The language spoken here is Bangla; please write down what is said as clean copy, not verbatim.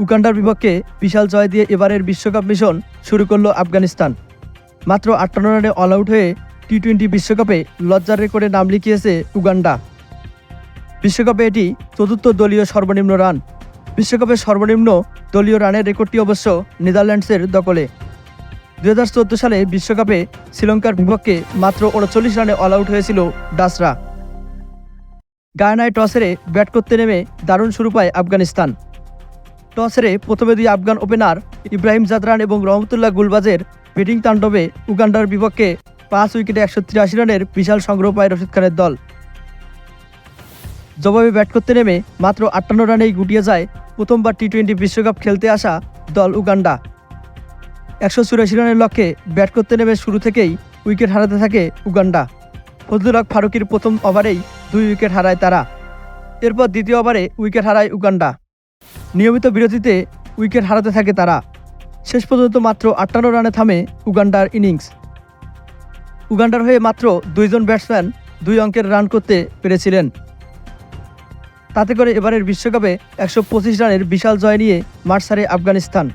উগান্ডার বিপক্ষে বিশাল জয় দিয়ে এবারের বিশ্বকাপ মিশন শুরু করল আফগানিস্তান। মাত্র ৫৮ রানে অল আউট হয়ে টি-20 বিশ্বকাপে লজ্জার রেকর্ডে নাম লিখিয়েছে উগান্ডা। বিশ্বকাপে এটি চতুর্থ দলীয় সর্বনিম্ন রান। বিশ্বকাপের সর্বনিম্ন দলীয় রানের রেকর্ডটি অবশ্য নেদারল্যান্ডসের দখলে। ২০১৪ সালে বিশ্বকাপে শ্রীলঙ্কার বিপক্ষে মাত্র ৩৯ রানে অল আউট হয়েছিল ডাচরা। গায়ানায় টস হেরে ব্যাট করতে নেমে দারুণ শুরু পায় আফগানিস্তান। টস হেরে প্রথমে দুই আফগান ওপেনার ইব্রাহিম জাদরান এবং রহমতুল্লাহ গুলবাজের ব্যাটিং তাণ্ডবে উগান্ডার বিপক্ষে ৫ উইকেটে ১৮৩ রানের বিশাল সংগ্রহ পায় রশিদ খানের দল। জবাবে ব্যাট করতে নেমে মাত্র ৫৮ রানেই গুটিয়ে যায় প্রথমবার টি-20 বিশ্বকাপ খেলতে আসা দল উগান্ডা। ১৮৪ রানের লক্ষ্যে ব্যাট করতে নেমে শুরু থেকেই উইকেট হারাতে থাকে উগান্ডা। ফজলুল হক ফারুকীর প্রথম ওভারেই ২ উইকেট হারায় তারা। এরপর দ্বিতীয় ওভারে উইকেট হারায় উগান্ডা। নিয়মিত বিরতিতে উইকেট হারাতে থাকে তারা। শেষ পর্যন্ত মাত্র ৫৮ রানে থামে উগান্ডার ইনিংস। উগান্ডার হয়ে মাত্র ২ জন ব্যাটসম্যান ২ অঙ্কের রান করতে পেরেছিলেন। তাতে করে এবারের বিশ্বকাপে ১২৫ রানের বিশাল জয় নিয়ে মাঠ ছাড়ে আফগানিস্তান।